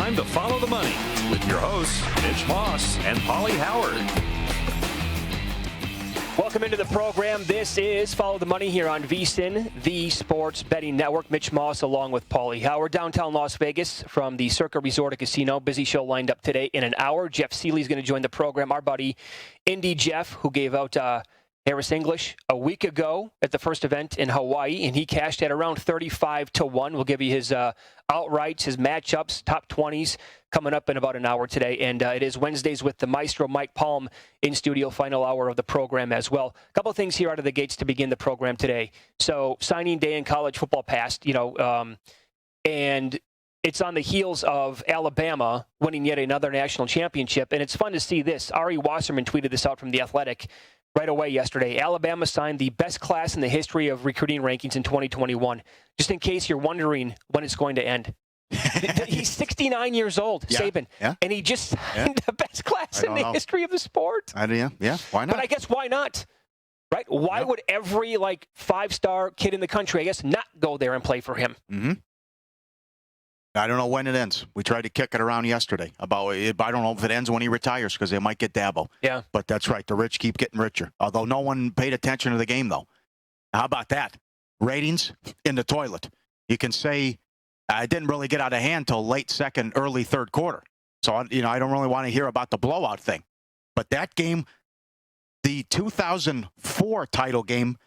time to follow the money with your hosts, Mitch Moss and Pauly Howard. Welcome into the program. This is Follow the Money here on VSiN, the Sports Betting Network. Mitch Moss along with Pauly Howard, downtown Las Vegas from the Circa Resort and Casino. Busy show lined up today in an hour. Jeff Seeley's going to join the program. Our buddy, Indy Jeff, who gave out Harris English a week ago at the first event in Hawaii, and he cashed at around 35-1. We'll give you his outrights, his matchups, top 20s coming up in about an hour today. And it is Wednesdays with the maestro Mike Palm in studio, final hour of the program as well. A couple of things here out of the gates to begin the program today. So signing day in college football passed, and it's on the heels of Alabama winning yet another national championship. And it's fun to see this. Ari Wasserman tweeted this out from The Athletic right away yesterday. Alabama signed the best class in the history of recruiting rankings in 2021. Just in case you're wondering when it's going to end. He's 69 years old, Saban, and he just signed the best class in the history of the sport. Yeah, why not? But I guess why not? Right? Why would every five-star kid in the country, I guess, not go there and play for him? Mm-hmm. I don't know when it ends. We tried to kick it around yesterday about it. I don't know if it ends when he retires because they might get Dabo. Yeah. But that's right. The rich keep getting richer. Although no one paid attention to the game, though. How about that? Ratings in the toilet. You can say it didn't really get out of hand till late second, early third quarter. So, I don't really want to hear about the blowout thing. But that game, the 2004 title game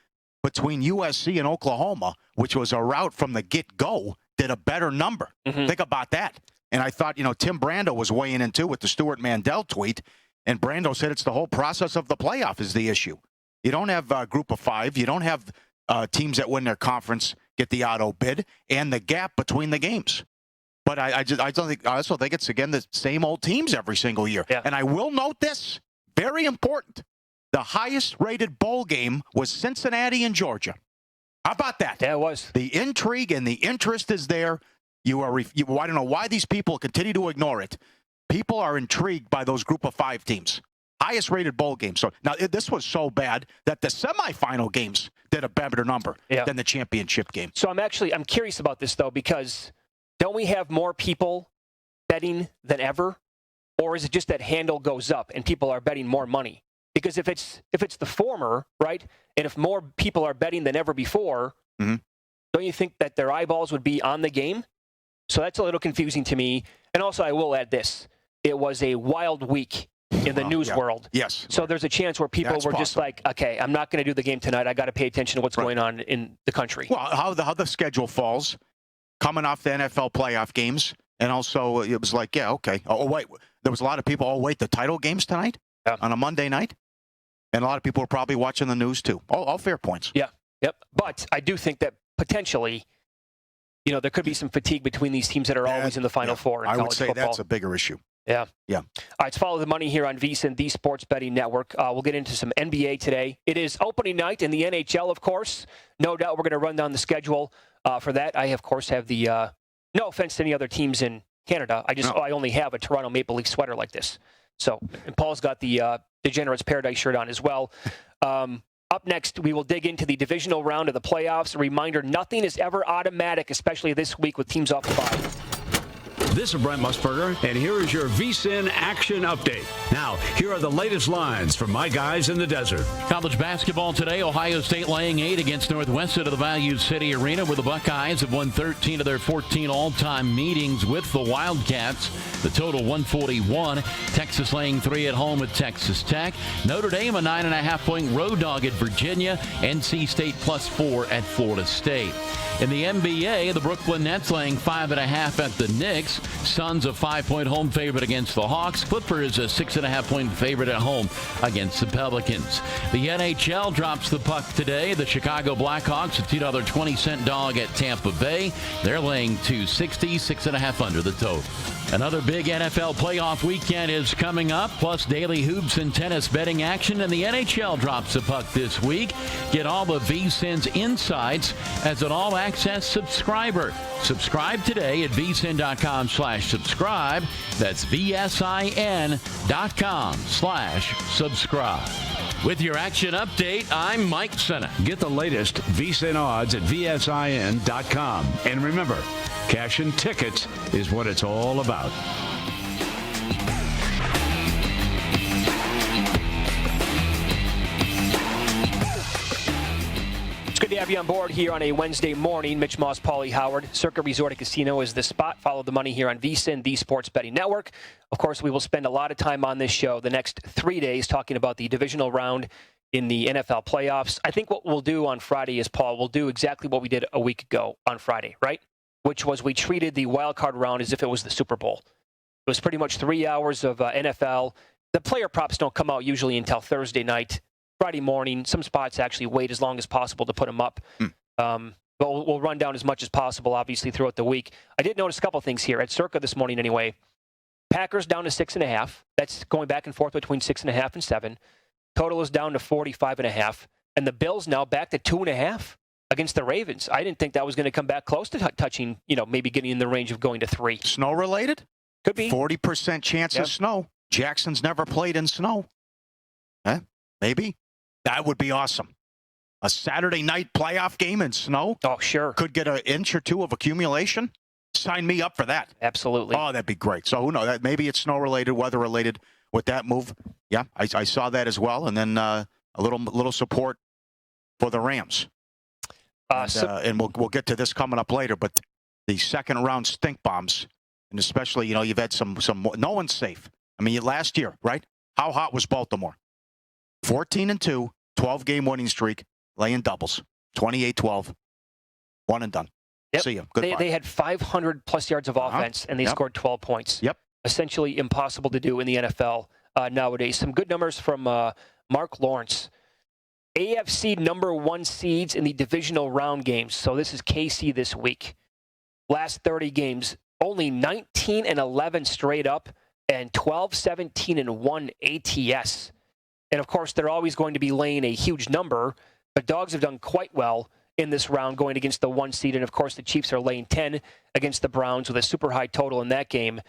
between USC and Oklahoma, which was a rout from the get-go, did a better number. Mm-hmm. Think about that. And I thought, Tim Brando was weighing in too with the Stuart Mandel tweet. And Brando said it's the whole process of the playoff is the issue. You don't have a group of five. You don't have teams that win their conference get the auto bid and the gap between the games. But I also think it's, again, the same old teams every single year. Yeah. And I will note this, very important. The highest rated bowl game was Cincinnati and Georgia. How about that? Yeah, it was. The intrigue and the interest is there. I don't know why these people continue to ignore it. People are intrigued by those group of five teams. Highest rated bowl game. So now this was so bad that the semifinal games did a better number than the championship game. So I'm curious about this though, because don't we have more people betting than ever? Or is it just that handle goes up and people are betting more money? Because if it's the former, right, and if more people are betting than ever before, don't you think that their eyeballs would be on the game? So that's a little confusing to me. And also, I will add this. It was a wild week in the news world. Yes. So there's a chance where people were just like, okay, I'm not going to do the game tonight. I got to pay attention to what's going on in the country. Well, how the schedule falls, coming off the NFL playoff games, and also it was like, okay. Oh, wait. There was a lot of people, the title games tonight on a Monday night? And a lot of people are probably watching the news, too. All fair points. Yeah. Yep. But I do think that potentially, there could be some fatigue between these teams that are always in the Final Four in college football. I would say that's a bigger issue. Yeah. Yeah. All right, it's Follow the Money here on VSiN, the Sports Betting Network. We'll get into some NBA today. It is opening night in the NHL, of course. No doubt we're going to run down the schedule for that. I, of course, have the no offense to any other teams in Canada. I only have a Toronto Maple Leaf sweater like this. So, and Paul's got the Degenerates Paradise shirt on as well. Up next, we will dig into the divisional round of the playoffs. A reminder, nothing is ever automatic, especially this week with teams off the bye. This is Brent Musburger, and here is your VSiN action update. Now, here are the latest lines from my guys in the desert. College basketball today, Ohio State laying 8 against Northwestern of the Value City Arena, where the Buckeyes have won 13 of their 14 all-time meetings with the Wildcats. The total 141. Texas laying 3 at home at Texas Tech. Notre Dame a 9.5-point road dog at Virginia. NC State +4 at Florida State. In the NBA, the Brooklyn Nets laying 5.5 at the Knicks. Suns a 5-point home favorite against the Hawks. Clippers a 6.5-point favorite at home against the Pelicans. The NHL drops the puck today. The Chicago Blackhawks a $2.20 dog at Tampa Bay. They're laying 2.60, 6.5 under the total. Another big NFL playoff weekend is coming up, plus daily hoops and tennis betting action, and the NHL drops the puck this week. Get all the VSiN's insights as an all-access subscriber. Subscribe today at vsin.com/subscribe. That's VSIN.com/subscribe. With your action update, I'm Mike Senna. Get the latest VSiN odds at VSiN.com. And remember, cash and tickets is what it's all about. It's good to have you on board here on a Wednesday morning. Mitch Moss, Pauly Howard. Circa Resort and Casino is the spot. Follow the money here on VSiN, the Sports Betting Network. Of course, we will spend a lot of time on this show the next 3 days talking about the divisional round in the NFL playoffs. I think what we'll do on Friday is, Paul, we'll do exactly what we did a week ago on Friday, right? Which was we treated the wild card round as if it was the Super Bowl. It was pretty much 3 hours of NFL. The player props don't come out usually until Thursday night. Friday morning, some spots actually wait as long as possible to put them up. But we'll run down as much as possible, obviously, throughout the week. I did notice a couple things here at Circa this morning anyway. Packers down to 6.5. That's going back and forth between 6.5 and 7. Total is down to 45.5. And the Bills now back to 2.5 against the Ravens. I didn't think that was going to come back close to touching, maybe getting in the range of going to 3. Snow related? Could be. 40% chance of snow. Jackson's never played in snow. Maybe. That would be awesome. A Saturday night playoff game in snow? Oh, sure. Could get an inch or two of accumulation? Sign me up for that. Absolutely. Oh, that'd be great. So who knows? Maybe it's snow-related, weather-related with that move. Yeah, I saw that as well. And then a little support for the Rams. And we'll get to this coming up later. But the second-round stink bombs, and especially, you've had some. No one's safe. I mean, last year, right? How hot was Baltimore? 14-2, 12-game winning streak, laying doubles, 28-12, one and done. Yep. See you. Goodbye. They had 500-plus yards of offense, and they scored 12 points. Yep. Essentially impossible to do in the NFL nowadays. Some good numbers from Mark Lawrence. AFC number 1 seeds in the divisional round games. So this is KC this week. Last 30 games, only 19-11 straight up, and 12-17-1 ATS. And, of course, they're always going to be laying a huge number, but Dogs have done quite well in this round going against the 1 seed. And, of course, the Chiefs are laying 10 against the Browns with a super high total in that game.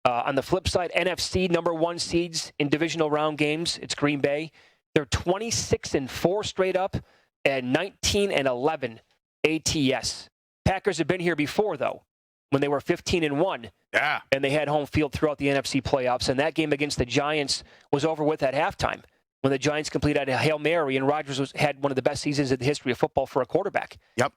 On the flip side, NFC number 1 seeds in divisional round games, it's Green Bay. They're 26-4 straight up and 19-11 ATS. Packers have been here before, though, when they were 15-1. Yeah. And they had home field throughout the NFC playoffs. And that game against the Giants was over with at halftime when the Giants completed a Hail Mary and Rodgers had one of the best seasons in the history of football for a quarterback. Yep.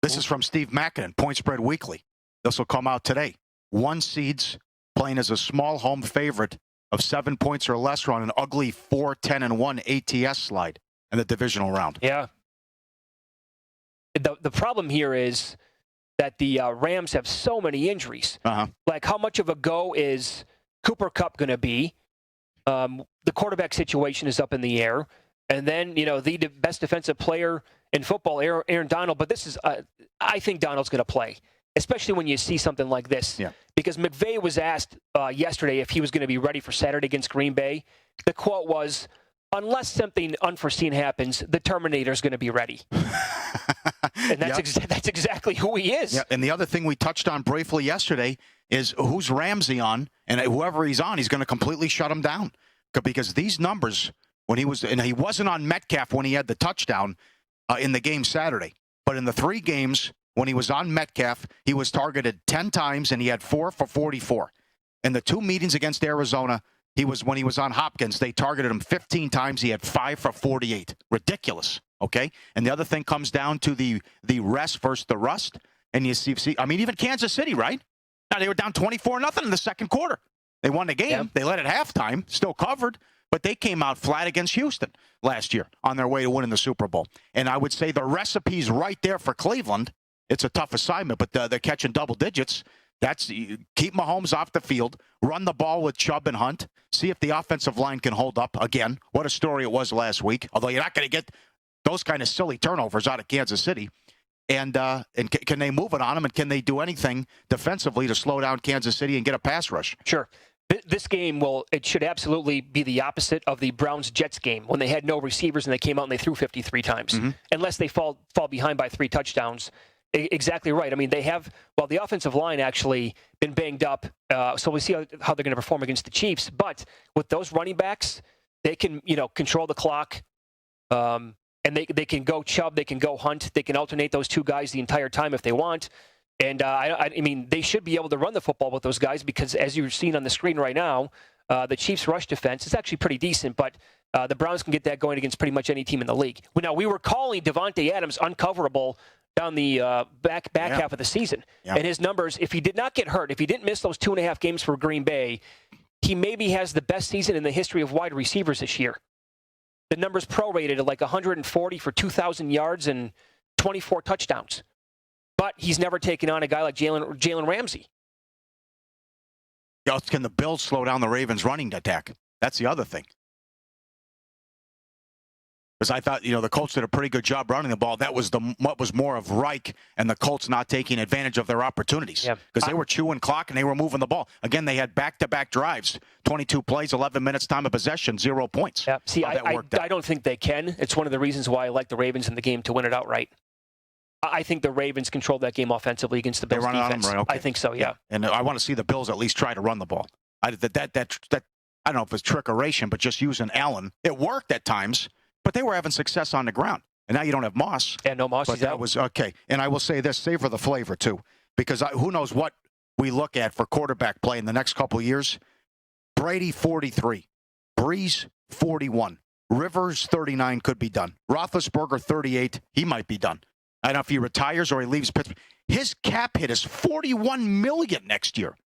This is from Steve Mackinnon, Point Spread Weekly. This will come out today. 1 seeds playing as a small home favorite of 7 points or less on an ugly 4-10-1 ATS slide in the divisional round. Yeah. The problem here is that the Rams have so many injuries. Like, how much of a go is Cooper Kupp going to be? The quarterback situation is up in the air. And then, the best defensive player in football, Aaron Donald. But this is, I think Donald's going to play, especially when you see something like this. Yeah. Because McVay was asked yesterday if he was going to be ready for Saturday against Green Bay. The quote was, unless something unforeseen happens, the Terminator's going to be ready. And that's exactly who he is. Yeah. And the other thing we touched on briefly yesterday is who's Ramsey on, and whoever he's on, he's going to completely shut him down. Because these numbers, he wasn't on Metcalf when he had the touchdown in the game Saturday, but in the 3 games when he was on Metcalf, he was targeted 10 times and he had 4 for 44. In the 2 meetings against Arizona, when he was on Hopkins, they targeted him 15 times. He had 5 for 48. Ridiculous. Okay. And the other thing comes down to the rest versus the rust. And you see, even Kansas City, right? Now they were down 24-0 in the second quarter. They won the game. Yeah. They led at halftime, still covered, but they came out flat against Houston last year on their way to winning the Super Bowl. And I would say the recipe's right there for Cleveland. It's a tough assignment, but they're catching double digits. That's keep Mahomes off the field, run the ball with Chubb and Hunt, see if the offensive line can hold up again. What a story it was last week. Although you're not going to get those kind of silly turnovers out of Kansas City. And can they move it on them, and can they do anything defensively to slow down Kansas City and get a pass rush? Sure. This game, it should absolutely be the opposite of the Browns-Jets game when they had no receivers and they came out and they threw 53 times. Mm-hmm. Unless they fall behind by 3 touchdowns. Exactly right. I mean, the offensive line actually been banged up, so we'll see how they're going to perform against the Chiefs. But with those running backs, They can, control the clock. And they can go Chubb, they can go Hunt, they can alternate those two guys the entire time if they want. And I mean, they should be able to run the football with those guys because, as you're seeing on the screen right now, the Chiefs' rush defense is actually pretty decent, but the Browns can get that going against pretty much any team in the league. Now, we were calling Devontae Adams uncoverable down the back half of the season. Yeah. And his numbers, if he did not get hurt, if he didn't miss those 2.5 games for Green Bay, he maybe has the best season in the history of wide receivers this year. The numbers prorated at like 140 for 2,000 yards and 24 touchdowns. But he's never taken on a guy like Jalen Ramsey. Can the Bills slow down the Ravens' running attack? That's the other thing. Because I thought, the Colts did a pretty good job running the ball. That was what was more of Reich and the Colts not taking advantage of their opportunities. Because they were chewing clock and they were moving the ball. Again, they had back-to-back drives, 22 plays, 11 minutes time of possession, 0 points. Yeah. See, I don't think they can. It's one of the reasons why I like the Ravens in the game to win it outright. I think the Ravens controlled that game offensively against the Bills defense. Right? Okay. I think so, yeah. And I want to see the Bills at least try to run the ball. I don't know if it's trickeration, but just using Allen. It worked at times. But they were having success on the ground. And now you don't have Moss. Yeah, no Moss. But that was okay. And I will say this, savor the flavor, too. Because who knows what we look at for quarterback play in the next couple of years. Brady, 43. Breeze, 41. Rivers, 39, could be done. Roethlisberger, 38. He might be done. I don't know if he retires or he leaves Pittsburgh. His cap hit is $41 million next year.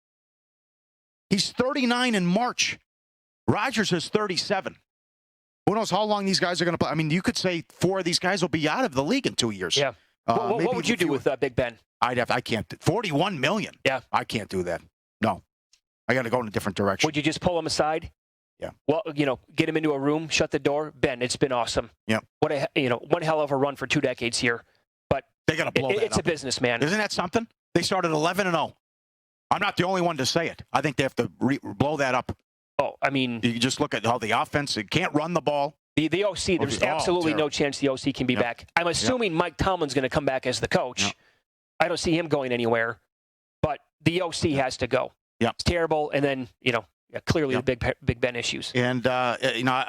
He's 39 in March. Rodgers is 37. Who knows how long these guys are going to play? I mean, you could say 4 of these guys will be out of the league in 2 years. Yeah. What would you do with Big Ben? I can't. $41 million. Yeah. I can't do that. No. I got to go in a different direction. Would you just pull him aside? Yeah. Well, get him into a room, shut the door. Ben, it's been awesome. Yeah. What one hell of a run for 2 decades here. But they got to blow that up. It's a business, man. Isn't that something? They started 11-0. I'm not the only one to say it. I think they have to blow that up. Oh, I mean, you just look at how the offense, it can't run the ball. The OC, there's absolutely no chance the OC can be back. I'm assuming Mike Tomlin's going to come back as the coach. Yep. I don't see him going anywhere, but the OC has to go. Yep. It's terrible, and then clearly the Big Ben issues. And the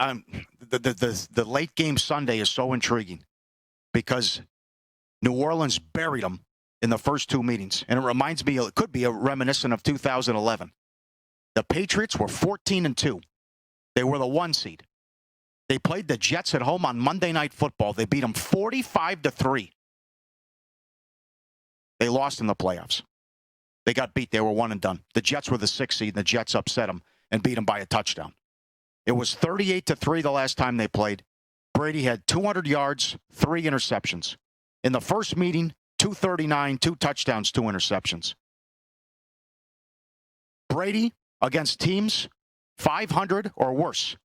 late game Sunday is so intriguing because New Orleans buried them in the first 2 meetings, and it reminds me it could be a reminiscent of 2011. The Patriots were 14-2. They were the 1 seed. They played the Jets at home on Monday Night Football. They beat them 45-3. They lost in the playoffs. They got beat. They were 1 and done. The Jets were the 6th seed, and the Jets upset them and beat them by a touchdown. It was 38-3 the last time they played. Brady had 200 yards, 3 interceptions. In the first meeting, 239, 2 touchdowns, 2 interceptions. Brady against teams 500 or worse.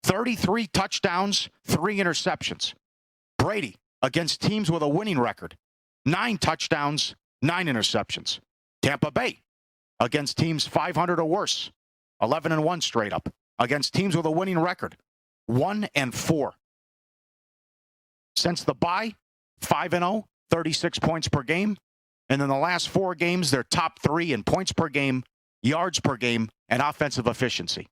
33 touchdowns, 3 interceptions. Brady against teams with a winning record. 9 touchdowns, 9 interceptions. Tampa Bay against teams 500 or worse. 11-1 straight up. Against teams with a winning record. 1-4. Since the bye, 5-0, 36 points per game. And in the last 4 games, they're top 3 in points per game, yards per game, and offensive efficiency.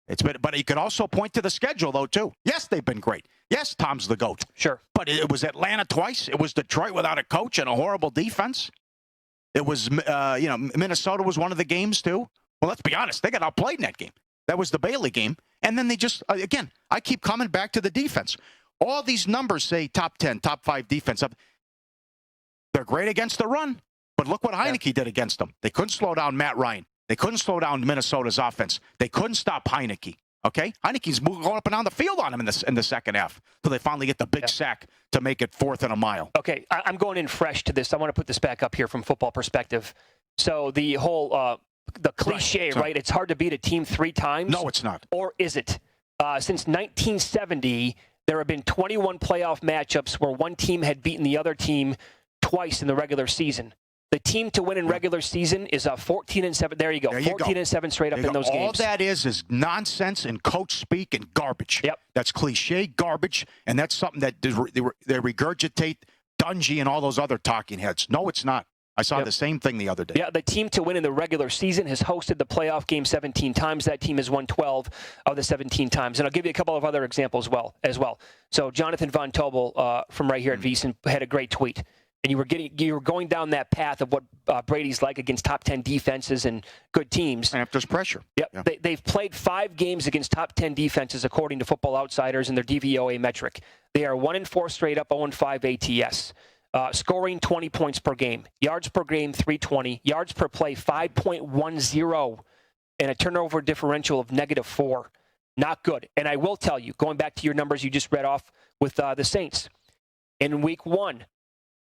But you could also point to the schedule, though, too. Yes, they've been great. Yes, Tom's the GOAT. Sure. But it was Atlanta twice. It was Detroit without a coach and a horrible defense. It was, Minnesota was one of the games, too. Well, let's be honest. They got outplayed in that game. That was the Bailey game. And then they just, again, I keep coming back to the defense. All these numbers say top 10, top 5 defense. They're great against the run. But look what Heineke did against them. They couldn't slow down Matt Ryan. They couldn't slow down Minnesota's offense. They couldn't stop Heineke. Okay? Heineke's going up and down the field on him in the second half. So they finally get the big sack to make it 4th and a mile. Okay, I'm going in fresh to this. I want to put this back up here from football perspective. So the whole, the cliche, right? It's hard to beat a team 3 times. No, it's not. Or is it? Since 1970, there have been 21 playoff matchups where one team had beaten the other team twice in the regular season. The team to win in regular season is 14-7. There you go. 14-7 straight up in those games. All that is nonsense and coach speak and garbage. Yep. That's cliche garbage, and that's something that they regurgitate Dungy and all those other talking heads. No, it's not. I saw the same thing the other day. Yeah, the team to win in the regular season has hosted the playoff game 17 times. That team has won 12 of the 17 times. And I'll give you a couple of other examples as well. So Jonathan Von Tobel from right here at VSiN had a great tweet. And you were going down that path of what Brady's like against top 10 defenses and good teams. And if there's pressure. Yep. Yeah. They've played 5 games against top 10 defenses according to Football Outsiders and their DVOA metric. They are 1-4 straight up, 0-5 ATS. Scoring 20 points per game. Yards per game, 320. Yards per play, 5.10. And a turnover differential of -4. Not good. And I will tell you, going back to your numbers you just read off with the Saints, in week 1,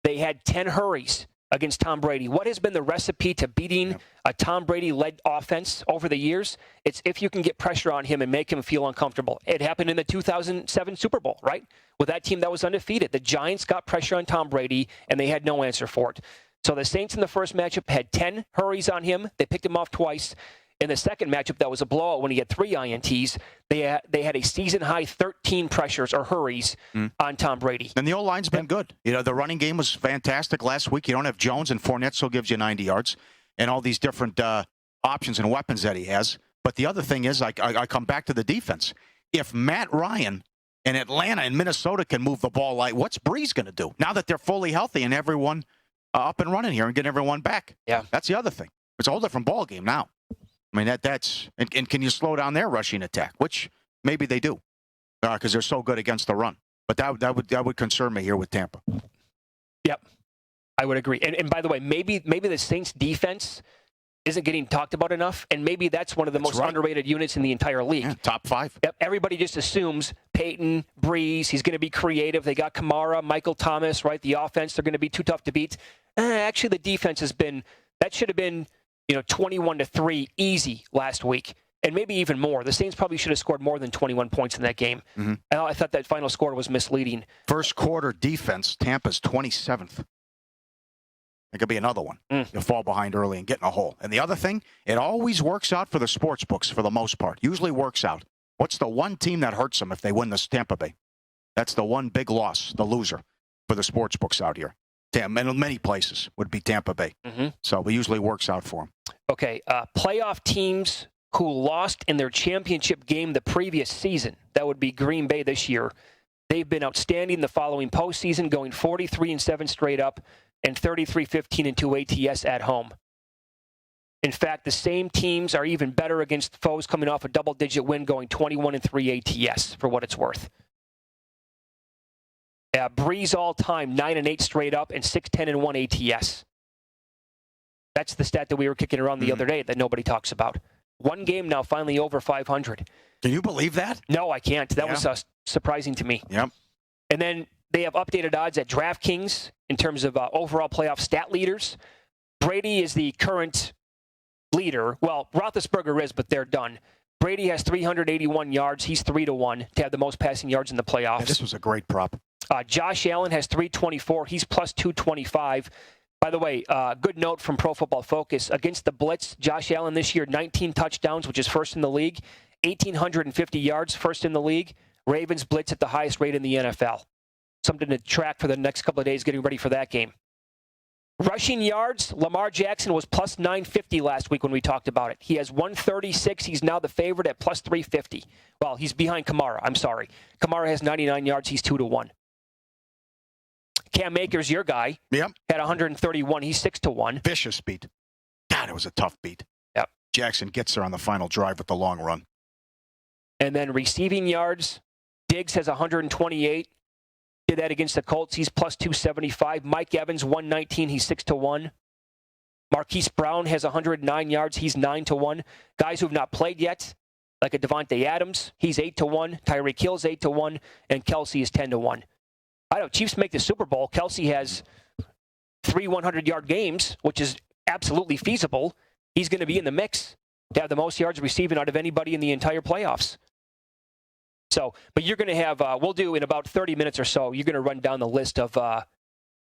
they had 10 hurries against Tom Brady. What has been the recipe to beating a Tom Brady-led offense over the years? It's if you can get pressure on him and make him feel uncomfortable. It happened in the 2007 Super Bowl, right? With that team that was undefeated. The Giants got pressure on Tom Brady, and they had no answer for it. So the Saints in the first matchup had 10 hurries on him. They picked him off twice. In the second matchup, that was a blowout when he had 3 INTs. They had a season-high 13 pressures or hurries on Tom Brady. And the O-line's been good. You know, the running game was fantastic last week. You don't have Jones, and Fournette still gives you 90 yards and all these different options and weapons that he has. But the other thing is, I come back to the defense. If Matt Ryan and Atlanta and Minnesota can move the ball, like what's Breeze going to do now that they're fully healthy and everyone up and running here and getting everyone back? Yeah. That's the other thing. It's a whole different ball game now. I mean, that's and can you slow down their rushing attack? Which maybe they do, because they're so good against the run. But that would concern me here with Tampa. Yep, I would agree. And by the way, maybe the Saints defense isn't getting talked about enough, and maybe that's one of the most underrated units in the entire league. Yeah, top 5. Yep, everybody just assumes Peyton, Breeze, he's going to be creative. They got Kamara, Michael Thomas, right? The offense, they're going to be too tough to beat. Actually, the defense that should have been 21-3 easy last week, and maybe even more. The Saints probably should have scored more than 21 points in that game. Mm-hmm. And I thought that final score was misleading. First quarter defense, Tampa's 27th. It could be another one. You'll fall behind early and get in a hole. And the other thing, it always works out for the sports books for the most part. Usually works out. What's the one team that hurts them if they win this Tampa Bay? That's the one big loss, the loser, for the sports books out here. Many places would be Tampa Bay. Mm-hmm. So it usually works out for them. Okay, playoff teams who lost in their championship game the previous season, that would be Green Bay this year, they've been outstanding the following postseason, going 43-7 straight up and 33-15-2 ATS at home. In fact, the same teams are even better against foes coming off a double-digit win, going 21-3 ATS, for what it's worth. Breeze all-time, 9-8 straight up, and 6-10-1 ATS. That's the stat that we were kicking around the other day that nobody talks about. One game now finally over 500. Can you believe that? No, I can't. That was surprising to me. Yep. And then they have updated odds at DraftKings in terms of overall playoff stat leaders. Brady is the current leader. Well, Roethlisberger is, but they're done. Brady has 381 yards. He's 3-1 to have the most passing yards in the playoffs. Yeah, this was a great prop. Josh Allen has 324. He's plus 225. By the way, good note from Pro Football Focus. Against the blitz, Josh Allen this year, 19 touchdowns, which is first in the league. 1,850 yards, first in the league. Ravens blitz at the highest rate in the NFL. Something to track for the next couple of days getting ready for that game. Rushing yards, Lamar Jackson was plus 950 last week when we talked about it. He has 136. He's now the favorite at plus 350. Well, he's behind Kamara. I'm sorry. Kamara has 99 yards. He's 2-1. Cam Akers, your guy, had 131. He's 6-1. Vicious beat. God, it was a tough beat. Yep. Jackson gets there on the final drive with the long run. And then receiving yards, Diggs has 128. Did that against the Colts. He's plus 275. Mike Evans, 119. He's 6-1. Marquise Brown has 109 yards. He's 9-1. Guys who have not played yet, like a Devontae Adams, he's 8-1. Tyreek Hill's 8-1. And Kelsey is 10-1. I know Chiefs make the Super Bowl. Kelsey has 3 100-yard games, which is absolutely feasible. He's going to be in the mix to have the most yards receiving out of anybody in the entire playoffs. So, but you're going to have, we'll do in about 30 minutes or so, you're going to run down the list of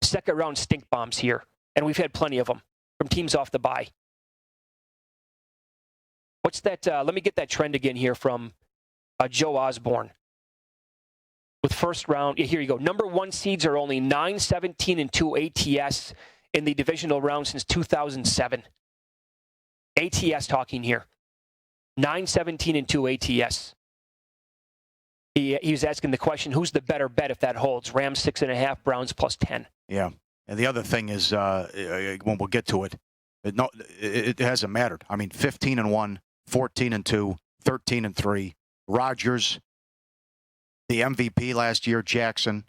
second-round stink bombs here. And we've had plenty of them from teams off the bye. What's that? Let me get that trend again here from Joe Osborne. With first round, here you go. Number 1 seeds are only 9-17-2 ATS in the divisional round since 2007. ATS talking here. 9-17-2 ATS. He was asking the question, who's the better bet if that holds? Rams 6.5, Browns +10. Yeah. And the other thing is, when we'll get to it, it hasn't mattered. I mean, 15-1, 14-2, 13-3. Rodgers, the MVP last year, Jackson,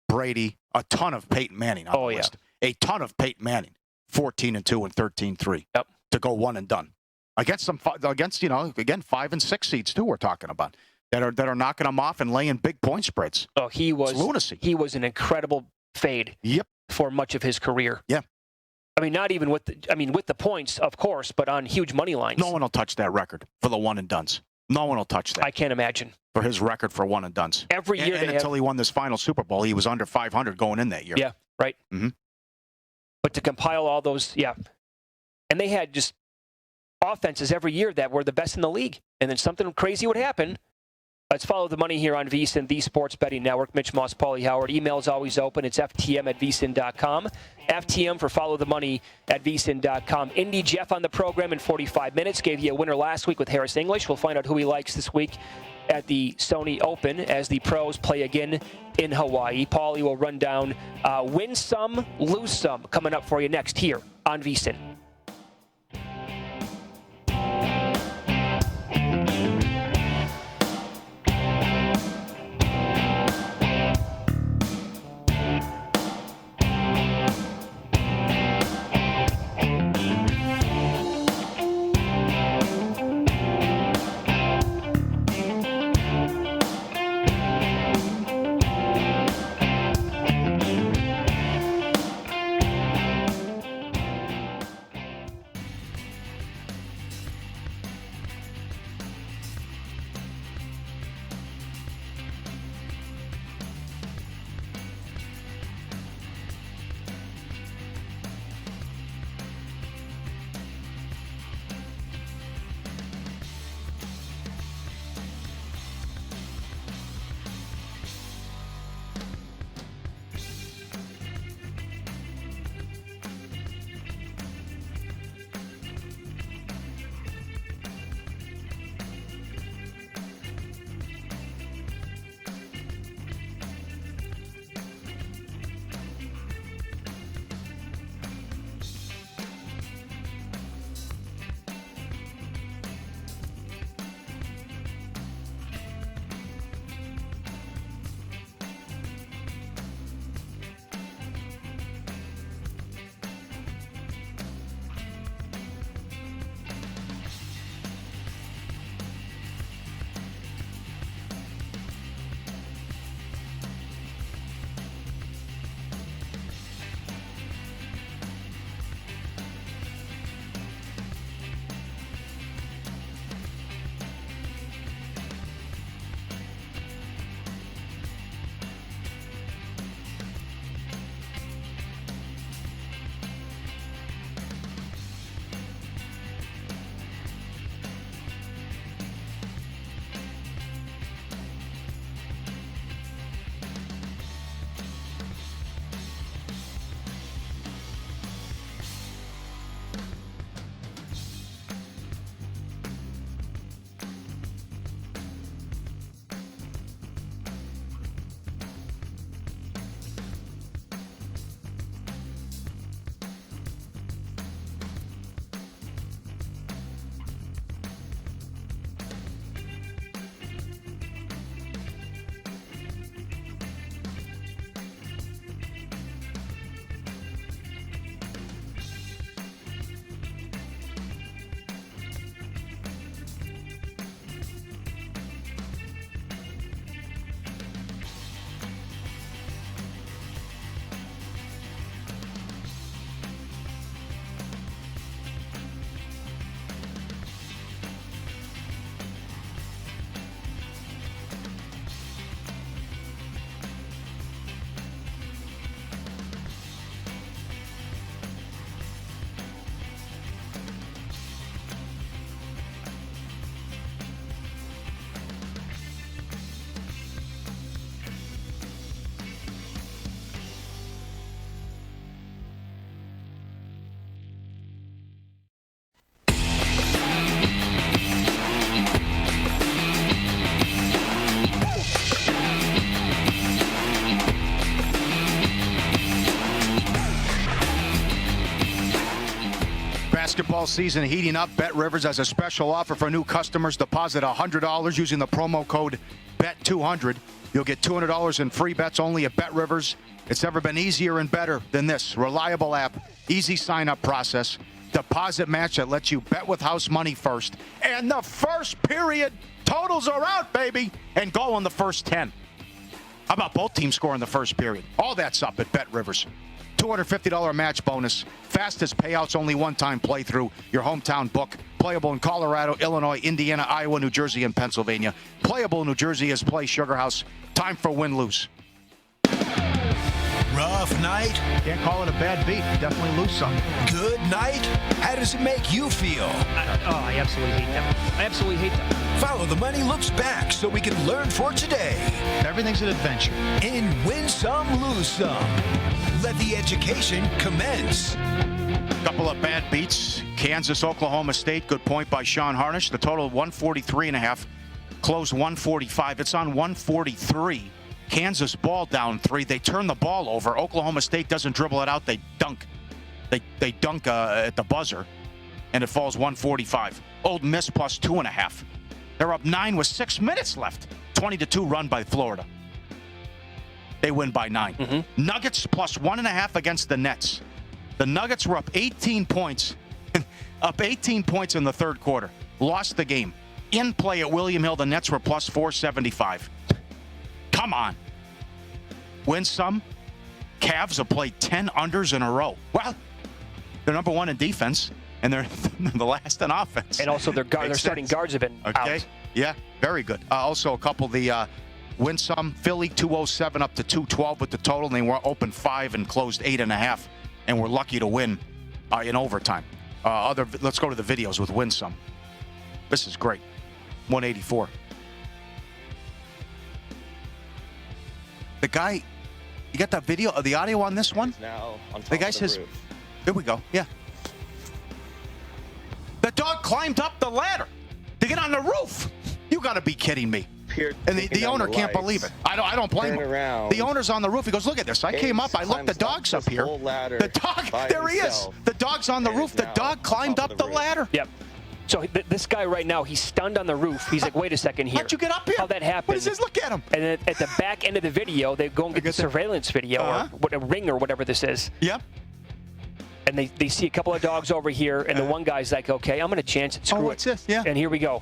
Brady, a ton of Peyton Manning on the list. A ton of Peyton Manning, 14-2 and 13-3 to go one and done. Against 5 and 6 seeds too. We're talking about that are knocking them off and laying big point spreads. Oh, it's lunacy. He was an incredible fade. Yep. For much of his career. Yeah. I mean, not even with the points, of course, but on huge money lines. No one will touch that record for the one and dones. No one will touch that. I can't imagine. For his record for one and dones. Every year until he won this final Super Bowl, he was under 500 going in that year. Yeah, right. Mm-hmm. But to compile all those, and they had just offenses every year that were the best in the league, and then something crazy would happen. Let's follow the money here on VSiN, the Sports Betting Network. Mitch Moss, Pauly Howard. Email is always open. It's ftm@vsin.com. FTM for follow the money at vsin.com. Indy Jeff on the program in 45 minutes. Gave you a winner last week with Harris English. We'll find out who he likes this week at the Sony Open as the pros play again in Hawaii. Pauly will run down win some, lose some coming up for you next here on VSiN. Basketball season heating up. Bet Rivers has a special offer for new customers. Deposit $100 using the promo code BET200. You'll get $200 in free bets only at Bet Rivers. It's never been easier and better than this. Reliable app, easy sign-up process, deposit match that lets you bet with house money first. And the first period totals are out, baby, and go on the first 10. How about both teams score in the first period? All that's up at Bet Rivers. $250 match bonus. Fastest payouts, only one-time playthrough. Your hometown book. Playable in Colorado, Illinois, Indiana, Iowa, New Jersey, and Pennsylvania. Playable in New Jersey is Play Sugar House. Time for win-lose. Rough night? Can't call it a bad beat. Definitely lose some. Good night? How does it make you feel? I absolutely hate them. I absolutely hate them. Follow the Money Looks Back so we can learn for today. Everything's an adventure. In Win Some, Lose Some. Let the education commence. Couple of bad beats. Kansas, Oklahoma State. Good point by Sean Harnish. The total 143.5. Closed 145. It's on 143. Kansas ball down 3. They turn the ball over. Oklahoma State doesn't dribble it out. They dunk. They dunk at the buzzer, and it falls 145. Old Miss plus 2.5. They're up 9 with 6 minutes left. 20-2 run by Florida. They win by 9. Mm-hmm. Nuggets plus 1.5 against the Nets. The Nuggets were up 18 points. Up 18 points in the third quarter. Lost the game. In play at William Hill, the Nets were plus 475. Come on. Win some. Cavs have played 10 unders in a row. Well, they're number 1 in defense, and they're the last in offense. And also their starting guards have been out. Yeah, very good. Also, a couple of the win some. Philly 207 up to 212 with the total, and they were open 5 and closed 8.5, and were lucky to win in overtime. Let's go to the videos with win some. This is great. 184. The guy, you got the video, the audio on this one? Now on top the guy of the says, roof. Here we go. Yeah. The dog climbed up the ladder to get on the roof. You got to be kidding me. And the owner can't believe it. I don't blame him. Around. The owner's on the roof. He goes, look at this. I came up. I looked. The dog's up here. The dog, there he is. The dog's on the roof. The dog climbed up the ladder. Yep. So this guy right now, he's stunned on the roof. He's like, wait a second here. How'd you get up here? How that happened? What is this? Look at him. And then at the back end of the video, they go and get the surveillance video or a ring or whatever this is. Yep. And they see a couple of dogs over here, and the one guy's like, okay, I'm going to chance it. Screw what's it. This? Yeah. And here we go.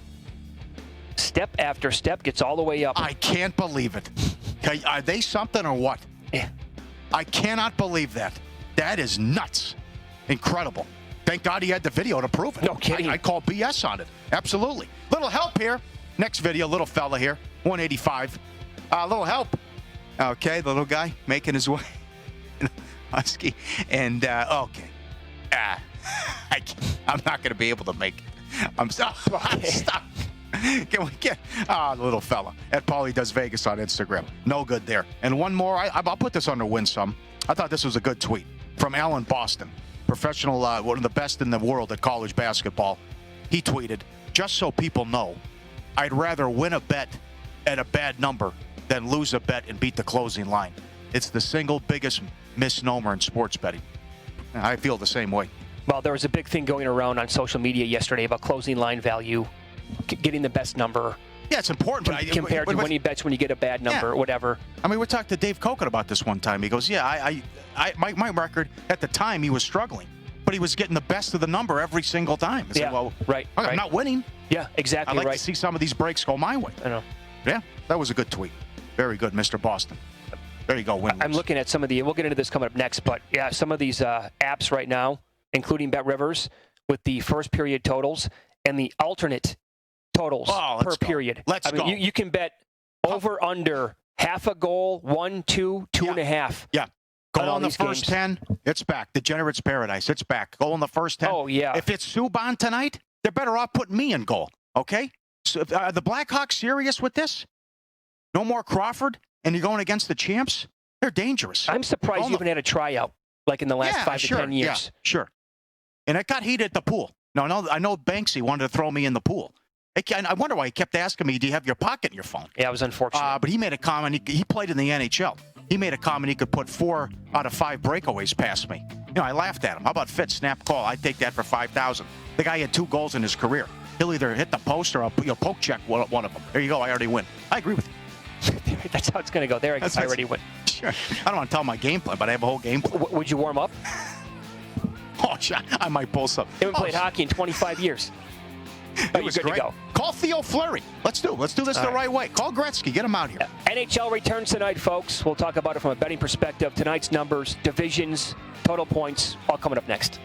Step after step gets all the way up. I can't believe it. Are they something or what? Yeah. I cannot believe that. That is nuts. Incredible. Thank God he had the video to prove it. No kidding. I call BS on it. Absolutely. Little help here. Next video, little fella here, 185. Little help. Okay, the little guy making his way. Husky. And, okay. I'm not going to be able to make it. I'm stuck. Can we get the little fella at Pauly Does Vegas on Instagram? No good there. And one more. I'll put this under win some. I thought this was a good tweet from Alan Boston, professional, one of the best in the world at college basketball. He tweeted, just so people know, I'd rather win a bet at a bad number than lose a bet and beat the closing line. It's the single biggest misnomer in sports betting. I feel the same way. Well, there was a big thing going around on social media yesterday about closing line value, getting the best number. Yeah, it's important. Compared to winning bets when you get a bad number or whatever. I mean, we talked to Dave Koken about this one time. He goes, yeah, my record at the time, he was struggling, but he was getting the best of the number every single time. I said, well, right. I'm not winning. Yeah, exactly. I'd like to see some of these breaks go my way. I know. Yeah, that was a good tweet. Very good, Mr. Boston. There you go. I'm looking at some of we'll get into this coming up next, but yeah, some of these apps right now, including Bet Rivers, with the first period totals and the alternate totals per period. Let's go. You can bet over, under, half a goal, 1, 2, 2.5. Yeah. Goal on the first 10, it's back. Degenerates Paradise, it's back. Goal in the first 10. Oh, yeah. If it's Subban tonight, they're better off putting me in goal, okay? So, are the Blackhawks serious with this? No more Crawford, and you're going against the champs? They're dangerous. I'm surprised you haven't had a tryout, like in the last 5 to 10 years. Yeah, sure. And it got heated at the pool. I know Banksy wanted to throw me in the pool. I wonder why he kept asking me, do you have your pocket in your phone? Yeah, it was unfortunate. But he made a comment. He played in the NHL. He made a comment he could put 4 out of 5 breakaways past me. I laughed at him. How about Fitz, snap call? I'd take that for $5,000. The guy had 2 goals in his career. He'll either hit the post or I'll poke check one of them. There you go. I already win. I agree with you. That's how it's going to go. There, I already win. Sure. I don't want to tell my game plan, but I have a whole game plan. Would you warm up? Oh, I might pull some. They haven't played hockey in 25 years. It was good great. to go. Call Theo Fleury. Let's do this the right way. Call Gretzky. Get him out here. NHL returns tonight, folks. We'll talk about it from a betting perspective. Tonight's numbers, divisions, total points, all coming up next.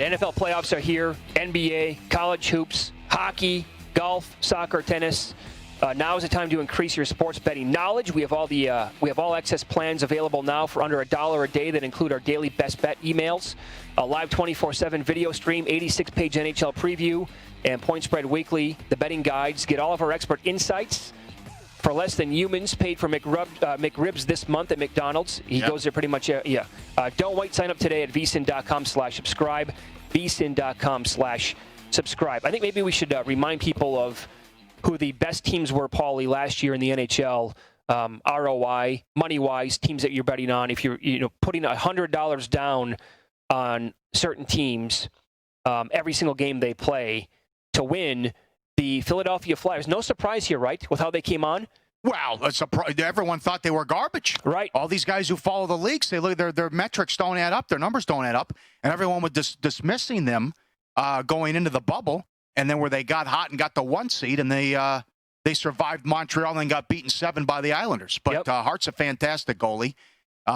right, NFL playoffs are here. NBA, college hoops, hockey, golf, soccer, tennis. Now is the time to increase your sports betting knowledge. We have all access plans available now for under $1 a day that include our daily best bet emails, a live 24/7 video stream, 86-page NHL preview, and Point Spread Weekly, the betting guides. Get all of our expert insights for less than humans. Paid for McRibs this month at McDonald's. He goes there pretty much. Don't wait. Sign up today at VSiN.com/subscribe. VSiN.com/subscribe. I think maybe we should remind people of who the best teams were, Pauly, last year in the NHL. ROI, money-wise, teams that you're betting on. If you're putting $100 down on certain teams every single game they play to win, the Philadelphia Flyers. No surprise here, right, with how they came on? Well, everyone thought they were garbage. Right. All these guys who follow the leagues, they look their metrics don't add up, their numbers don't add up, and everyone was dismissing them going into the bubble. And then where they got hot and got the 1 seed, and they survived Montreal and then got beaten 7 by the Islanders. But Hart's a fantastic goalie.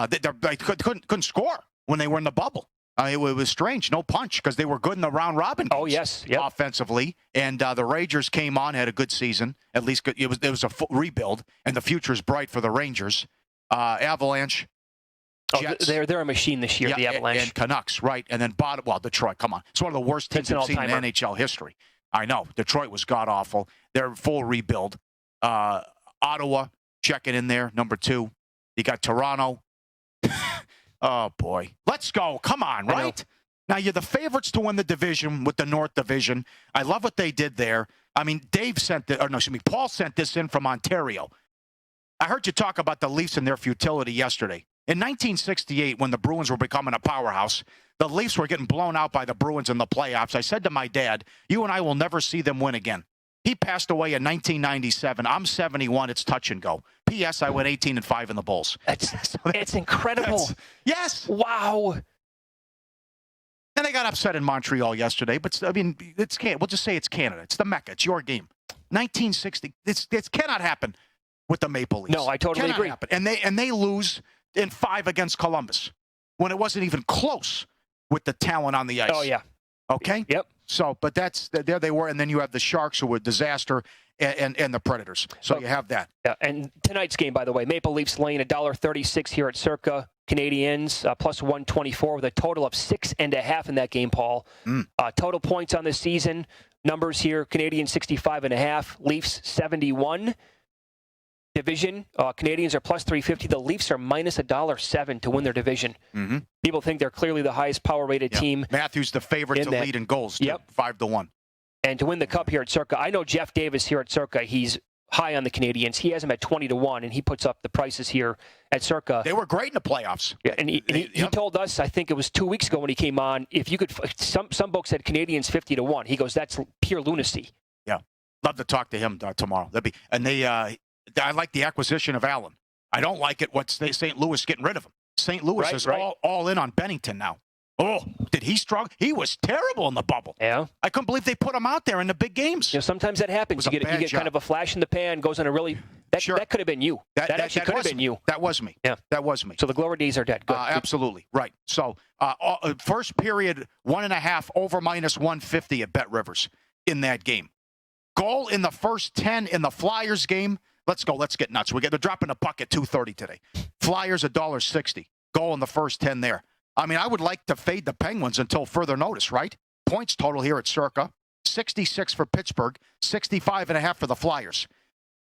They couldn't score when they were in the bubble. It was strange. No punch because they were good in the round robin games. Oh, yes. Yep. Offensively. And the Rangers came on, had a good season. At least it was a full rebuild, and the future's bright for the Rangers. Avalanche. Jets. They're a machine this year, the Avalanche. And Canucks, right. And then Detroit, come on. It's one of the worst teams I've seen in NHL history. I know. Detroit was god-awful. They're full rebuild. Ottawa, checking in there, number 2. You got Toronto. Oh, boy. Let's go. Come on, right? Now, you're the favorites to win the division with the North Division. I love what they did there. I mean, Paul sent this in from Ontario. I heard you talk about the Leafs and their futility yesterday. In 1968, when the Bruins were becoming a powerhouse, the Leafs were getting blown out by the Bruins in the playoffs. I said to my dad, you and I will never see them win again. He passed away in 1997. I'm 71. It's touch and go. P.S. I went 18-5 in the Bulls. It's incredible. Yes. Wow. And they got upset in Montreal yesterday. But, I mean, we'll just say it's Canada. It's the Mecca. It's your game. 1960. This cannot happen with the Maple Leafs. No, I totally agree. Happen. And they lose in 5 against Columbus when it wasn't even close with the talent on the ice. Oh, yeah. Okay? Yep. So, but there they were, and then you have the Sharks, who were a disaster, and the Predators. So you have that. Yeah, and tonight's game, by the way, Maple Leafs laying $1.36 here at Circa. Canadians plus 124 with a total of 6.5 in that game, Paul. Total points on this season, numbers here, Canadians 65.5, Leafs 71. Division, Canadians are plus 350. The Leafs are minus $1.07 to win their division. Mm-hmm. People think they're clearly the highest power-rated team. Matthews the favorite to lead in goals, too, 5-1. And to win the Cup here at Circa, I know Jeff Davis here at Circa, he's high on the Canadians. He has them at 20-1, and he puts up the prices here at Circa. They were great in the playoffs. Yeah, and he told us, I think it was 2 weeks ago when he came on, if you could, some books said Canadians 50-1. He goes, that's pure lunacy. Yeah, love to talk to him tomorrow. I like the acquisition of Allen. I don't like it what St. Louis getting rid of him. St. Louis is all in on Bennington now. Oh, did he struggle? He was terrible in the bubble. Yeah. I couldn't believe they put him out there in the big games. You know, sometimes that happens. You get kind of a flash in the pan, goes on a really... That could have been you. That actually could have been you. That was me. Yeah. That was me. So the glory days are dead. Good. Absolutely. Right. So first period, 1.5 over minus 150 at Bet Rivers in that game. Goal in the first 10 in the Flyers game. Let's go. Let's get nuts. They're dropping a buck at 2:30 today. Flyers $1.60. Goal in the first 10 there. I mean, I would like to fade the Penguins until further notice, right? Points total here at Circa. 66 for Pittsburgh. 65.5 for the Flyers.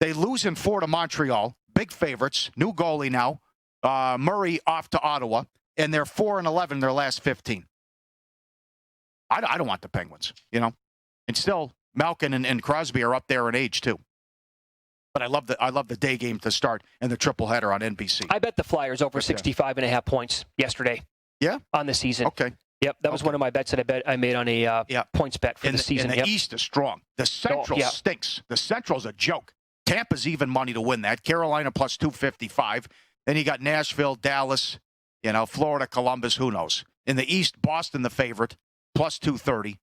They lose in 4 to Montreal. Big favorites. New goalie now. Murray off to Ottawa. And they're 4-11 in their last 15. I don't want the Penguins, you know. And still, Malkin and Crosby are up there in age, too. But I love the day game to start and the triple-header on NBC. I bet the Flyers over 65.5 points yesterday. Yeah? On the season. Okay. Yep, that was one of my bets that I made on a points bet for the season. And the East is strong. The Central stinks. The Central's a joke. Tampa's even money to win that. Carolina plus 255. Then you got Nashville, Dallas, Florida, Columbus, who knows. In the East, Boston the favorite, plus 230.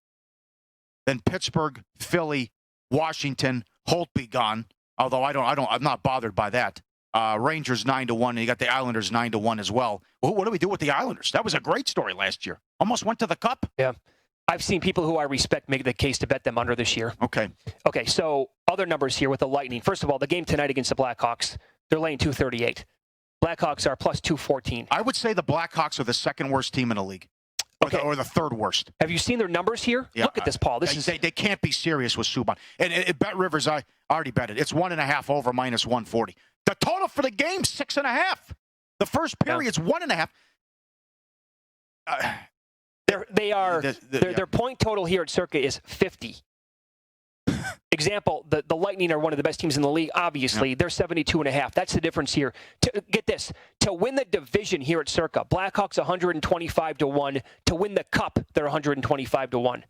Then Pittsburgh, Philly, Washington, Holtby gone. Although I'm not bothered by that. Rangers 9-1, and you got the Islanders 9-1 as well. What do we do with the Islanders? That was a great story last year. Almost went to the Cup. Yeah. I've seen people who I respect make the case to bet them under this year. Okay. Okay, so other numbers here with the Lightning. First of all, the game tonight against the Blackhawks, they're laying 238. Blackhawks are plus 214. I would say the Blackhawks are the second worst team in the league. Or the third worst. Have you seen their numbers here? Yeah, Look at this, Paul. They can't be serious with Subban. And Bet Rivers, I already bet it. It's 1.5 over minus 140. The total for the game, 6.5. The first period's 1.5. Their point total here at Circa is 50. Example, the Lightning are one of the best teams in the league. Obviously, they're 72.5. That's the difference here. Get this. To win the division here at Circa, Blackhawks 125-1. To win the Cup, they're 125-1.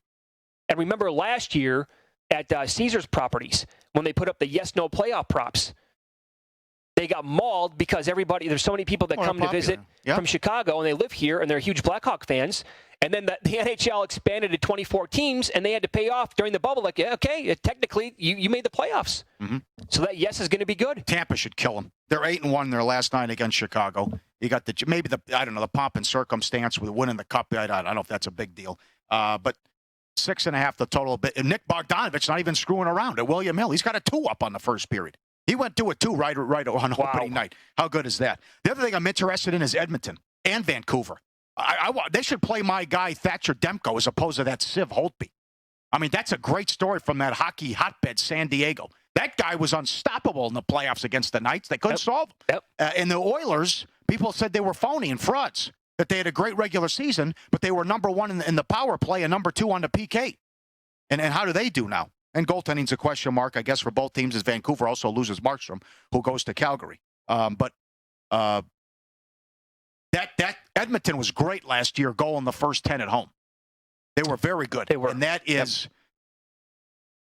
And remember last year at Caesars Properties, when they put up the yes-no playoff props, they got mauled because there's so many people that come to visit from Chicago, and they live here, and they're huge Blackhawk fans. And then the NHL expanded to 24 teams, and they had to pay off during the bubble. Like, yeah, okay, technically, you made the playoffs. Mm-hmm. So that, yes, is going to be good. Tampa should kill them. They're 8-1 their last 9 against Chicago. You got the pomp and circumstance with winning the cup. I don't know if that's a big deal. But 6.5 the total. And Nick Bogdanovich not even screwing around at William Hill. He's got a 2 up on the first period. He went 2-2 right on opening night. How good is that? The other thing I'm interested in is Edmonton and Vancouver. They should play my guy Thatcher Demko as opposed to that Siv Holtby. I mean, that's a great story from that hockey hotbed, San Diego. That guy was unstoppable in the playoffs against the Knights. They couldn't solve him. And the Oilers, people said they were phony and frauds, that they had a great regular season, but they were number 1 in the power play and number 2 on the PK. And how do they do now? And goaltending's a question mark, I guess, for both teams, as Vancouver also loses Markstrom, who goes to Calgary. That Edmonton was great last year, goal in the first 10 at home. They were very good. They were. And that is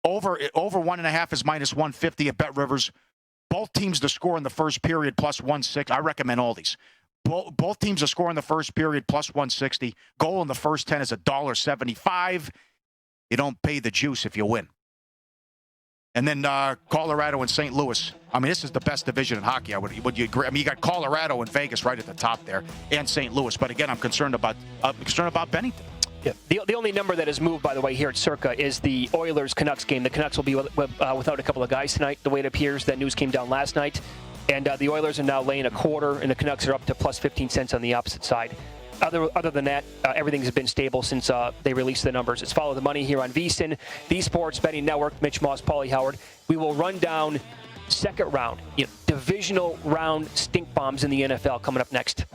over 1.5 is minus 150 at Bet Rivers. Both teams to score in the first period plus 160. I recommend all these. Both teams to score in the first period plus 160. Goal in the first 10 is $1.75. You don't pay the juice if you win. And then Colorado and St. Louis. I mean, this is the best division in hockey. Would you agree? I mean, you got Colorado and Vegas right at the top there, and St. Louis. But again, I'm concerned about Bennington. Yeah. The only number that has moved, by the way, here at Circa is the Oilers-Canucks game. The Canucks will be without a couple of guys tonight, the way it appears. That news came down last night. And the Oilers are now laying a quarter, and the Canucks are up to plus 15 cents on the opposite side. Other than that, everything's been stable since they released the numbers. It's Follow the Money here on VSiN, the Sports Betting Network. Mitch Moss, Pauly Howard. We will run down second round, divisional round stink bombs in the NFL coming up next.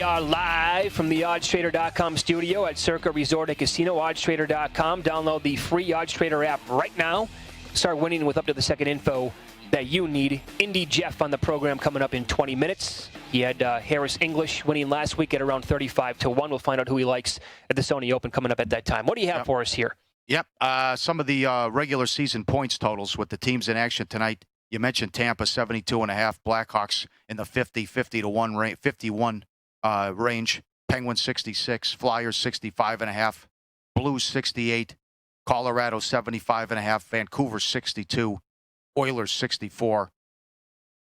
We are live from the oddstrader.com studio at Circa Resort and Casino. Oddstrader.com. Download the free OddsTrader app right now. Start winning with up to the second info that you need. Indy Jeff on the program coming up in 20 minutes. He had Harris English winning last week at around 35-1. We'll find out who he likes at the Sony Open coming up at that time. What do you have for us here? Yep. Some of the regular season points totals with the teams in action tonight. You mentioned Tampa, 72.5. Blackhawks in the 50-1 51 range. Penguins, 66. Flyers, 65.5. Blues, 68. Colorado, 75.5. Vancouver, 62. Oilers, 64.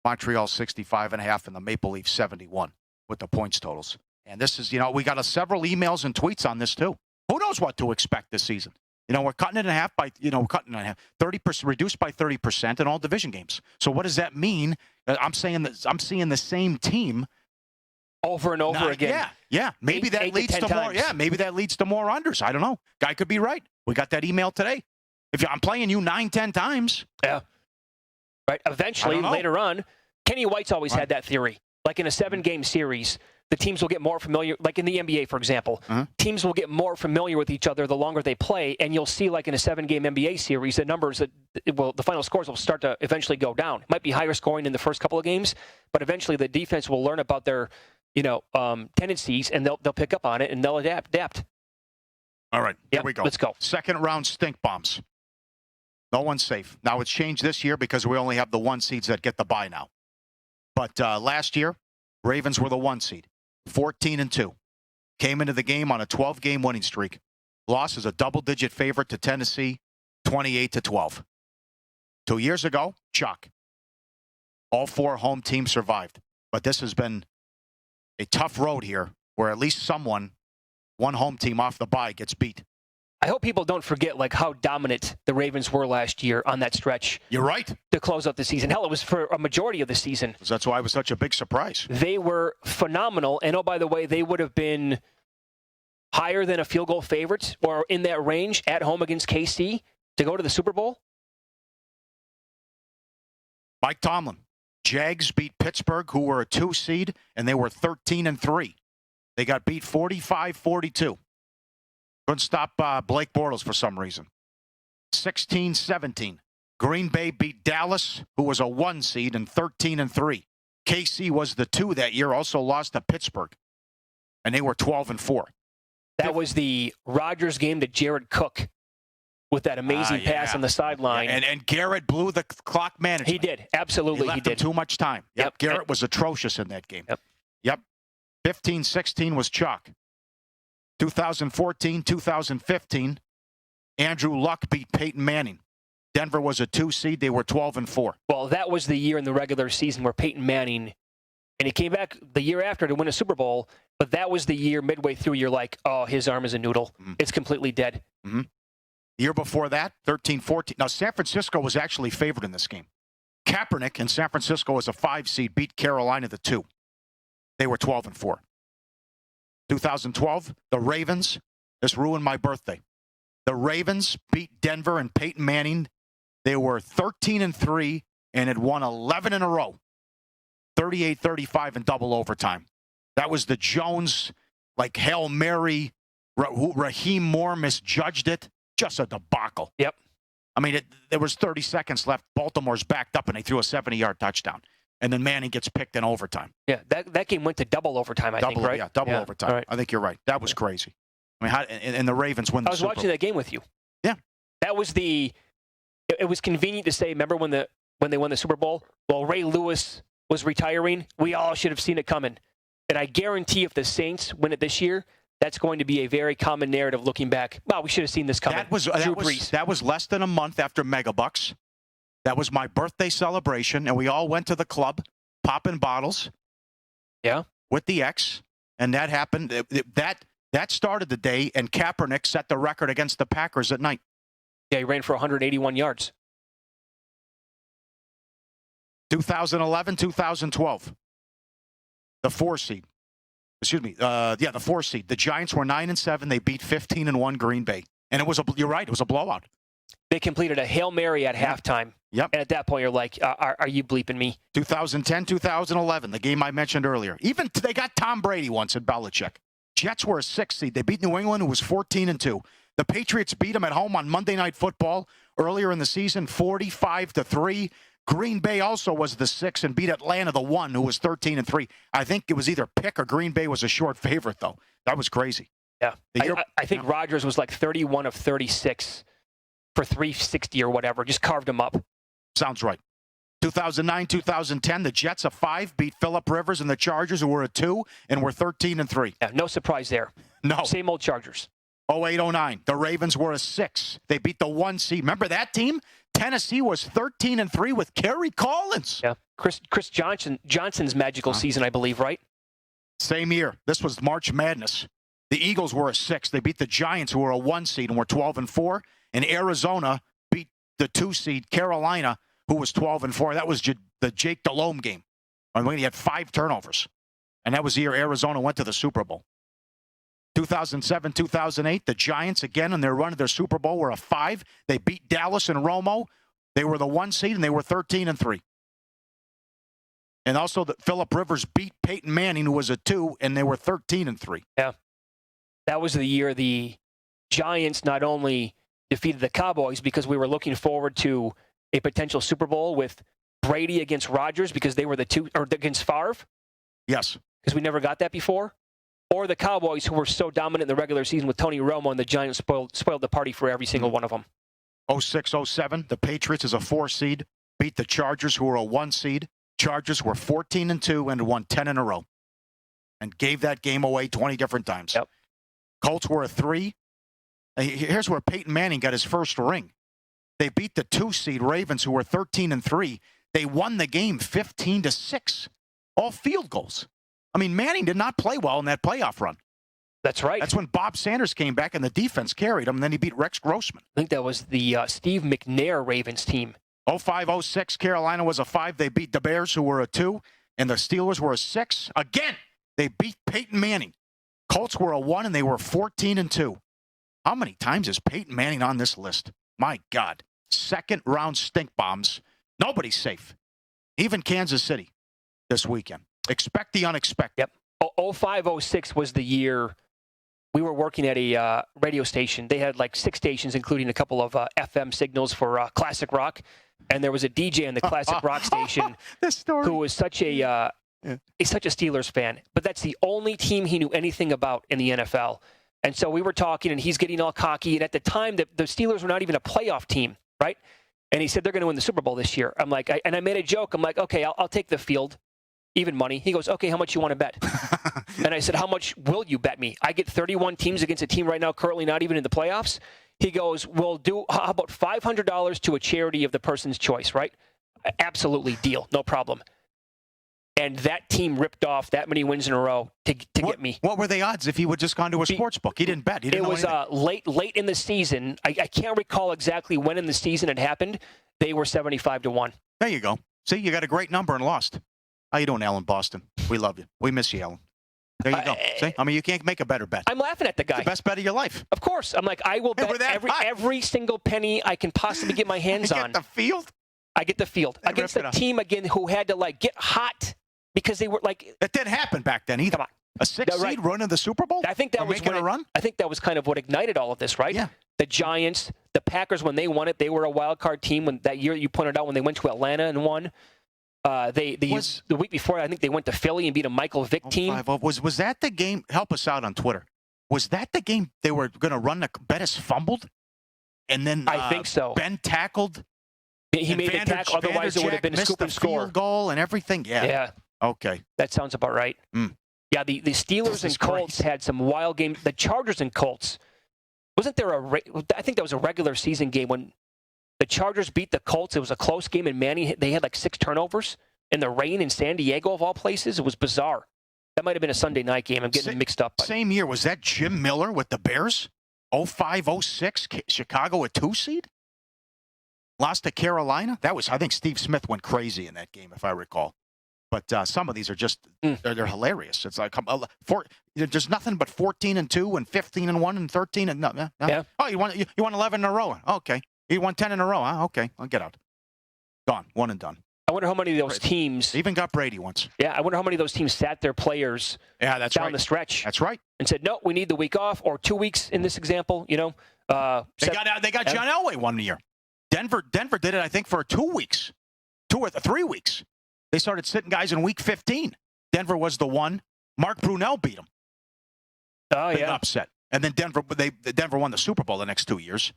Montreal, 65.5. And the Maple Leafs, 71 with the points totals. And this is, we got several emails and tweets on this, too. Who knows what to expect this season? We're cutting it in half by, 30%, reduced by 30% in all division games. So what does that mean? I'm saying that I'm seeing the same team over and over again. Yeah. Maybe that leads to more. Yeah, maybe that leads to more unders. I don't know. Guy could be right. We got that email today. If I'm playing you 9-10 times. Yeah. Right. Eventually, later on, Kenny White's always had that theory. Like in a 7-game series, the teams will get more familiar, like in the NBA, for example. Teams will get more familiar with each other the longer they play, and you'll see, like in a 7-game NBA series, the numbers the final scores will start to eventually go down. It might be higher scoring in the first couple of games, but eventually the defense will learn about their, tendencies, and they'll pick up on it and they'll adapt. All right, here we go. Let's go. Second round stink bombs. No one's safe. Now it's changed this year because we only have the 1 seeds that get the bye now. But last year, Ravens were the 1 seed. 14-2. Came into the game on a 12-game winning streak. Lost as a double-digit favorite to Tennessee, 28-12. 2 years ago, chalk. All 4 home teams survived. But this has been a tough road here where at least one home team off the bye gets beat. I hope people don't forget how dominant the Ravens were last year on that stretch. You're right. To close out the season. Hell, it was for a majority of the season. That's why it was such a big surprise. They were phenomenal. And, oh, by the way, they would have been higher than a field goal favorite or in that range at home against KC to go to the Super Bowl. Mike Tomlin. Jags beat Pittsburgh, who were a 2 seed, and they were 13-3. They got beat 45-42. Couldn't stop Blake Bortles for some reason. 16-17. Green Bay beat Dallas, who was a 1 seed, and 13-3. KC was the 2 that year, also lost to Pittsburgh, and they were 12-4. That was the Rodgers game to Jared Cook with that amazing pass on the sideline. Yeah. And Garrett blew the clock management. He did. Absolutely, he did. Too much time. Yep. Garrett was atrocious in that game. Yep. 15-16 was chalk. 2014, 2015, Andrew Luck beat Peyton Manning. Denver was a 2 seed. They were 12-4. Well, that was the year in the regular season where Peyton Manning, and he came back the year after to win a Super Bowl, but that was the year midway through you're like, oh, his arm is a noodle. It's completely dead. The year before that, 13-14. Now, San Francisco was actually favored in this game. Kaepernick in San Francisco as a 5 seed beat Carolina the 2. They were 12-4. 2012, the Ravens. This ruined my birthday. The Ravens beat Denver and Peyton Manning. They were 13-3 and had won 11 in a row. 38-35 in double overtime. That was the Jones, Hail Mary. Raheem Moore misjudged it. Just a debacle. Yep. I mean, there was 30 seconds left. Baltimore's backed up, and they threw a 70-yard touchdown. And then Manning gets picked in overtime. Yeah, that game went to double overtime, I think, right? Yeah, double overtime. Right. I think you're right. That was crazy. I mean, and the Ravens win the Super Bowl. I was watching that game with you. Yeah. That was it was convenient to say, remember when they won the Super Bowl? Well, Ray Lewis was retiring. We all should have seen it coming. And I guarantee if the Saints win it this year, that's going to be a very common narrative looking back. Wow, we should have seen this coming. That was less than a month after Megabucks. That was my birthday celebration, and we all went to the club, popping bottles. Yeah. With the ex, and that happened. That started the day, and Kaepernick set the record against the Packers at night. Yeah, he ran for 181 yards. 2011, 2012. The 4 seed. Excuse me. The 4 seed. The Giants were 9-7. They beat 15-1 Green Bay. And you're right, it was a blowout. They completed a Hail Mary at halftime Yep. And at that point, you're like, are you bleeping me? 2010, 2011, the game I mentioned earlier. Even they got Tom Brady once at Belichick. Jets were a 6 seed. They beat New England, who was 14-2. The Patriots beat them at home on Monday Night Football earlier in the season, 45-3. Green Bay also was the 6 and beat Atlanta, the 1, who was 13-3. I think it was either pick or Green Bay was a short favorite, though. That was crazy. Yeah. I think Rodgers was like 31 of 36 for 360 or whatever. Just carved him up. Sounds right. 2009, 2010, the Jets, a 5, beat Phillip Rivers and the Chargers, who were a 2 and were 13-3. Yeah, no surprise there. No. Same old Chargers. 08, 09, the Ravens were a 6. They beat the 1 seed. Remember that team? Tennessee was 13-3 with Kerry Collins. Yeah. Chris Johnson's magical season, I believe, right? Same year. This was March Madness. The Eagles were a 6. They beat the Giants, who were a 1 seed and were 12-4. And Arizona beat the 2 seed Carolina, who was 12-4. That was the Jake Delhomme game. I mean, he had 5 turnovers. And that was the year Arizona went to the Super Bowl. 2007, 2008, the Giants, again, in their run of their Super Bowl, were a 5. They beat Dallas and Romo. They were the 1 seed, and they were 13-3. And also, Phillip Rivers beat Peyton Manning, who was a 2, and they were 13-3. Yeah. That was the year the Giants not only defeated the Cowboys because we were looking forward to a potential Super Bowl with Brady against Rodgers because they were the 2, or against Favre. Yes. Because we never got that before. Or the Cowboys, who were so dominant in the regular season with Tony Romo, and the Giants spoiled the party for every single one of them. 06, 07, the Patriots as a 4 seed beat the Chargers, who were a 1 seed. Chargers were 14-2 and won 10 in a row and gave that game away 20 different times. Yep. Colts were a 3. Here's where Peyton Manning got his first ring. They beat the 2 seed Ravens, who were 13-3. They won the game 15-6. All field goals. I mean, Manning did not play well in that playoff run. That's right. That's when Bob Sanders came back and the defense carried him, and then he beat Rex Grossman. I think that was the Steve McNair Ravens team. 05, 06, Carolina was a 5. They beat the Bears, who were a 2, and the Steelers were a 6. Again, they beat Peyton Manning. Colts were a 1, and they were 14-2. How many times is Peyton Manning on this list? My God. Second-round stink bombs. Nobody's safe. Even Kansas City this weekend. Expect the unexpected. Yep. 05, 06 was the year we were working at a radio station. They had like 6 stations, including a couple of FM signals for classic rock. And there was a DJ on the classic rock station who was such a Steelers fan. But that's the only team he knew anything about in the NFL. And so we were talking, and he's getting all cocky. And at the time, the Steelers were not even a playoff team, right? And he said they're going to win the Super Bowl this year. I'm like, I made a joke. I'm like, okay, I'll take the field. Even money. He goes, okay, how much you want to bet? And I said, how much will you bet me? I get 31 teams against a team right now currently not even in the playoffs. He goes, how about $500 to a charity of the person's choice, right? Absolutely, deal, no problem. And that team ripped off that many wins in a row to get me. What were the odds if he would just gone to a sports book? He didn't bet. He didn't know anything. Late in the season. I can't recall exactly when in the season it happened. They were 75-1. There you go. See, you got a great number and lost. How you doing, Alan Boston? We love you. We miss you, Alan. There you go. See? I mean, you can't make a better bet. I'm laughing at the guy. It's the best bet of your life. Of course. I'm like, I will bet every single penny I can possibly get my hands on. You get the field? I get the field. Against the team, again, who had to, like, get hot because they were, like... It didn't happen back then either. Come on. A 6 seed running the Super Bowl? I think that was making a run? I think that was kind of what ignited all of this, right? Yeah. The Giants, the Packers, when they won it, they were a wild card team. When that year you pointed out when they went to Atlanta and won. The week before, I think they went to Philly and beat a Michael Vick team. Was that the game? Help us out on Twitter. Was that the game they were going to run? Bettis fumbled, and then I think so. Ben tackled. He made the tackle. Otherwise, it would have been a scoop and score. Field goal and everything. Yeah. Okay. That sounds about right. Yeah. The Steelers and Colts had some wild games. The Chargers and Colts. Wasn't there I think that was a regular season game when the Chargers beat the Colts. It was a close game, and Manning, they had like 6 turnovers in the rain in San Diego, of all places. It was bizarre. That might have been a Sunday night game. I'm getting mixed up. Same year. Was that Jim Miller with the Bears? 05, 06, Chicago a 2 seed? Lost to Carolina? That was, I think Steve Smith went crazy in that game, if I recall. But some of these are just, they're hilarious. It's like, there's nothing but 14-2 and 15-1 and 13 and no. Yeah. Oh, you won 11 in a row. Okay. You won 10 in a row, huh? Okay, I'll get out. Gone. One and done. I wonder how many of those teams... They even got Brady once. Yeah, I wonder how many of those teams sat their players down the stretch. That's right. And said, no, we need the week off, or 2 weeks in this example, They got John Elway 1 year. Denver did it, I think, for 2 weeks. 2 or 3 weeks. They started sitting guys in week 15. Denver was the one. Mark Brunell beat them. Oh, Big yeah. upset. And then Denver won the Super Bowl the next 2 years.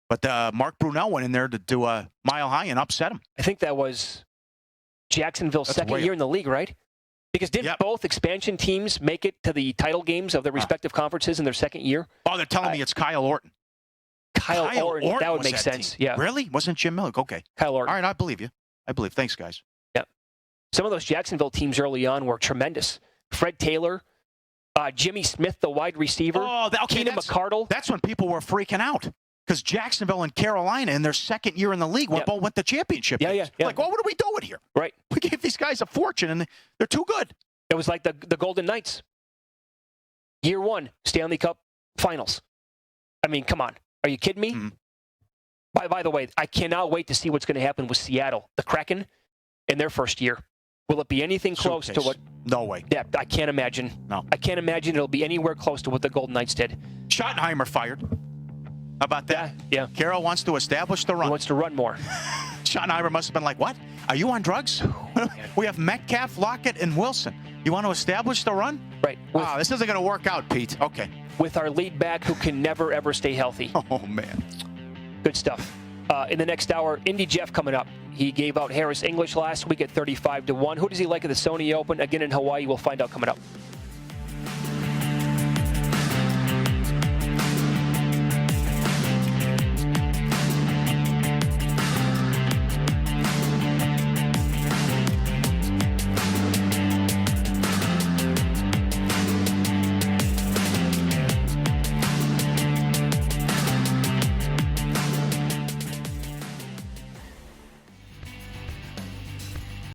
But Mark Brunell went in there to do a mile high and upset him. I think that was Jacksonville's second year in the league, right? Because didn't both expansion teams make it to the title games of their respective conferences in their second year? Oh, they're telling me it's Kyle Orton. Kyle Orton, that would make sense. Team. Yeah. Really? Wasn't Jim Millick? Okay. Kyle Orton. All right, I believe you. Thanks, guys. Yeah. Some of those Jacksonville teams early on were tremendous. Fred Taylor, Jimmy Smith, the wide receiver. Keenan McCardle. That's when people were freaking out. Because Jacksonville and Carolina, in their second year in the league, went the championship games. Yeah. Like, what are we doing here? Right. We gave these guys a fortune, and they're too good. It was like the Golden Knights. Year 1, Stanley Cup Finals. I mean, come on. Are you kidding me? Mm-hmm. By the way, I cannot wait to see what's going to happen with Seattle, the Kraken, in their first year. Will it be anything close to what... No way. Yeah, I can't imagine. No. I can't imagine it'll be anywhere close to what the Golden Knights did. Schottenheimer fired. How about that? Yeah. Carroll wants to establish the run. He wants to run more. Schottenheimer must have been like, what? Are you on drugs? We have Metcalf, Lockett, and Wilson. You want to establish the run? Right. Wow, this isn't going to work out, Pete. Okay. With our lead back who can never, ever stay healthy. Oh, man. Good stuff. In the next hour, Indy Jeff coming up. He gave out Harris English last week at 35-1. Who does he like at the Sony Open? Again in Hawaii, we'll find out coming up.